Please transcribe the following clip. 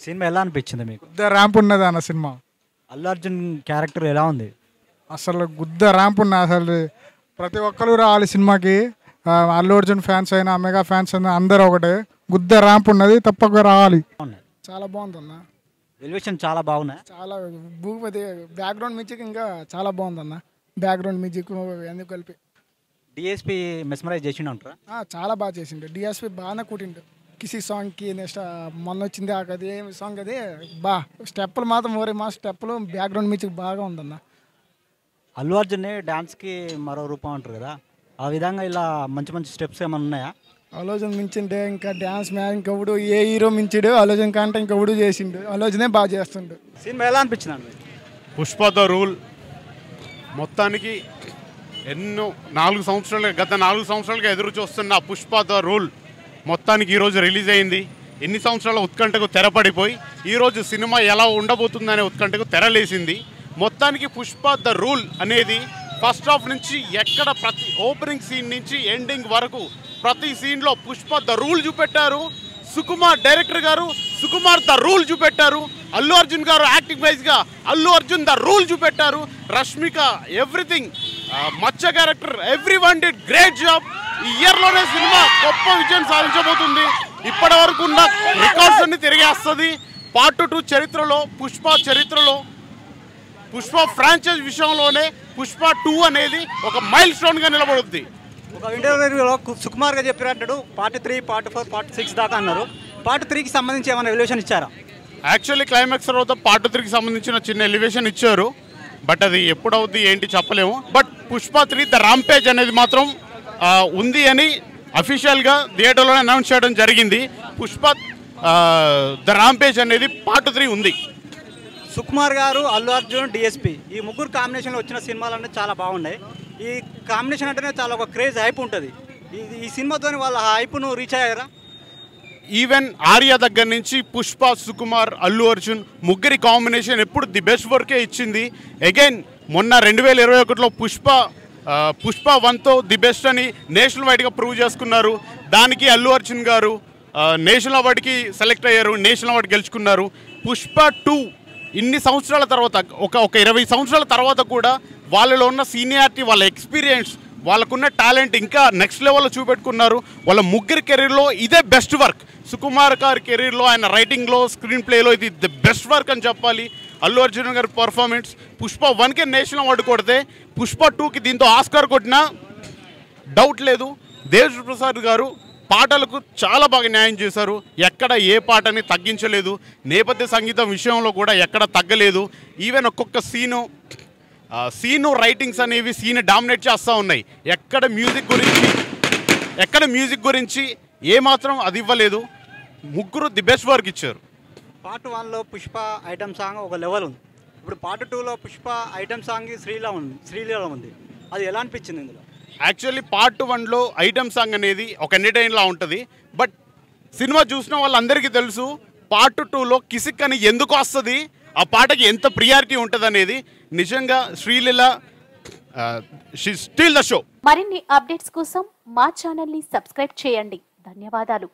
Cinema ఎలా అనిపించింది మీకు? గుద్ద ర్యాంప్ ఉన్నది అన్న సినిమా. అల్లు అర్జున్ క్యారెక్టర్ ఎలా ఉంది? అసలు గుద్ద ర్యాంప్ ఉన్నది. అసలు ప్రతి ఒక్కరు రావాలి సినిమాకి. అల్లు అర్జున్ ఫ్యాన్స్ అయినా మెగా ఫ్యాన్స్ అయినా అందరూ ఒకటే. గుద్ద ర్యాంప్ ఉన్నది, తప్పక రావాలి. చాలా బాగుందన్న. ఎలివేషన్ చాలా బాగున్నాయి. చాలా భూపతి బ్యాక్గ్రౌండ్ మ్యూజిక్ ఇంకా చాలా బాగుందన్న. బ్యాక్గ్రౌండ్ మ్యూజిక్ ఎందుకు కలిపి డిఎస్పీ మెస్మరైజ్ చేసిండు అంటారా? చాలా బాగా చేసిండు. డిఎస్పీ బాగానే కూటిండు. కిసి సాంగ్కి నెక్స్ట్ మొన్న వచ్చింది అది ఏం సాంగ్ అది స్టెప్పులు మాత్రం మా స్టెప్పులు బ్యాక్గ్రౌండ్ మ్యూజిక్ బాగా ఉందన్న. అల్లు అర్జున్ డాన్స్కి మరో రూపం అంటారు కదా, ఆ విధంగా ఇలా మంచి మంచి స్టెప్స్ ఏమైనా ఉన్నాయా? ఆలోచన మించిండే ఇంకా డ్యాన్స్ మ్యాన్ ఇంకెవడు ఏ హీరో మించాడు ఆలోచన కంటే ఇంకెవడు చేసిండు. ఆలోచనే బాగా చేస్తుండు. సినిమా ఎలా అనిపించింది? పుష్ప ద రూల్ మొత్తానికి గత 4 సంవత్సరాలుగా ఎదురు చూస్తున్న పుష్ప ద రూల్ మొత్తానికి ఈరోజు రిలీజ్ అయింది. ఎన్ని సంవత్సరాల ఉత్కంఠకు తెరపడిపోయి ఈరోజు సినిమా ఎలా ఉండబోతుందనే ఉత్కంఠకు తెరలేసింది. మొత్తానికి పుష్ప ద రూల్ అనేది ఫస్ట్ హాఫ్ నుంచి ఎక్కడ ప్రతి ఓపెనింగ్ సీన్ నుంచి ఎండింగ్ వరకు ప్రతి సీన్లో పుష్ప ద రూల్ చూపెట్టారు. సుకుమార్ డైరెక్టర్ గారు సుకుమార్ ద రూల్ చూపెట్టారు. అల్లు అర్జున్ గారు యాక్టింగ్ వైజ్గా అల్లు అర్జున్ ద రూల్ చూపెట్టారు. రష్మిక ఎవ్రీథింగ్, మచ్చ character, every one did great job. ఈ ఇయర్లోనే సినిమా గొప్ప విజయం సాధించబోతుంది. ఇప్పటి వరకు ఉన్న రికార్డ్స్ అన్ని తిరిగేస్తుంది. పార్ట్ 2 చరిత్రలో పుష్ప ఫ్రాంచైజ్ విషయంలోనే పుష్ప 2 అనేది ఒక మైల్ స్టోన్గా నిలబడుద్ది. ఒక ఇంటర్వ్యూలో సుకుమార్ గారు చెప్పారంటాడు పార్ట్ 3, పార్ట్ 4, పార్ట్ 6 దాకా అన్నారు. పార్ట్ 3కి సంబంధించి ఏమైనా ఎలివేషన్ ఇచ్చారా? యాక్చువల్లీ క్లైమాక్స్ తర్వాత పార్ట్ 3కి సంబంధించిన చిన్న ఎలివేషన్ ఇచ్చారు. బట్ అది ఎప్పుడవుద్ది ఏంటి చెప్పలేము. బట్ పుష్ప 3 ద రాంపేజ్ అనేది మాత్రం ఉంది అని అఫీషియల్గా థియేటర్లోనే అనౌన్స్ చేయడం జరిగింది. పుష్ప ద రాంపేజ్ అనేది పార్ట్ 3 ఉంది. సుకుమార్ గారు, అల్లు అర్జున్, డిఎస్పీ ఈ ముగ్గురు కాంబినేషన్లో వచ్చిన సినిమాలన్నీ చాలా బాగున్నాయి. ఈ కాంబినేషన్ అంటేనే చాలా ఒక క్రేజ్ హైప్ ఉంటుంది. ఈ సినిమాతో వాళ్ళ హైప్ను రీచ్ అయ్యారా? ఈవెన్ ఆర్య దగ్గర నుంచి పుష్ప, సుకుమార్, అల్లు అర్జున్ ముగ్గురి కాంబినేషన్ ఎప్పుడు ది బెస్ట్ వర్కే ఇచ్చింది. అగైన్ మొన్న 2021లో పుష్ప 1తో ది బెస్ట్ అని నేషనల్ వైడ్గా ప్రూవ్ చేసుకున్నారు. దానికి అల్లు అర్జున్ గారు నేషనల్ అవార్డుకి సెలెక్ట్ అయ్యారు, నేషనల్ అవార్డు గెలుచుకున్నారు. పుష్ప 2 ఇన్ని సంవత్సరాల తర్వాత ఒక 20 సంవత్సరాల తర్వాత కూడా వాళ్ళలో ఉన్న సీనియారిటీ, వాళ్ళ ఎక్స్పీరియన్స్, వాళ్ళకున్న టాలెంట్ ఇంకా నెక్స్ట్ లెవెల్లో చూపెట్టుకున్నారు. వాళ్ళ ముగ్గురి కెరీర్లో ఇదే బెస్ట్ వర్క్. సుకుమార్ గారి కెరీర్లో ఆయన రైటింగ్లో, స్క్రీన్ ప్లేలో ఇది ది బెస్ట్ వర్క్ అని చెప్పాలి. అల్లు అర్జున్ గారి పర్ఫార్మెన్స్ పుష్ప 1కే నేషనల్ అవార్డు కొడితే పుష్ప 2కి దీంతో ఆస్కార్ కొట్టినా డౌట్ లేదు. దేవ్ ప్రసాద్ గారు పాటలకు చాలా బాగా న్యాయం చేశారు. ఎక్కడ ఏ పాటని తగ్గించలేదు. నేపథ్య సంగీతం విషయంలో కూడా ఎక్కడ తగ్గలేదు. ఈవెన్ ఒక్కొక్క సీను రైటింగ్స్ అనేవి సీన్ డామినేట్ చేస్తూ ఉన్నాయి. ఎక్కడ మ్యూజిక్ గురించి ఏమాత్రం అది ఇవ్వలేదు. ముగ్గురు ది బెస్ట్ వర్క్ ఇచ్చారు. పార్ట్ 1లో పుష్ప ఐటమ్ సాంగ్ ఒక లెవెల్ ఉంది. ఇప్పుడు పార్ట్ 2లో పుష్ప ఐటమ్ సాంగ్ శ్రీలీల ఉంది. అది ఎలా అనిపించింది ఇందులో? యాక్చువల్లీ పార్ట్ 1లో ఐటమ్ సాంగ్ అనేది ఒక ఎంటర్టైన్లా ఉంటుంది. బట్ సినిమా చూసిన వాళ్ళందరికీ తెలుసు పార్ట్ 2లో కిసిక్ అని ఎందుకు వస్తుంది, ఆ పాటకి ఎంత ప్రియారిటీ ఉంటుంది అనేది. నిజంగా Sreeleela she still the show. మరిన్ని అప్డేట్స్ కోసం మా ఛానల్ని సబ్స్క్రైబ్ చేయండి. ధన్యవాదాలు.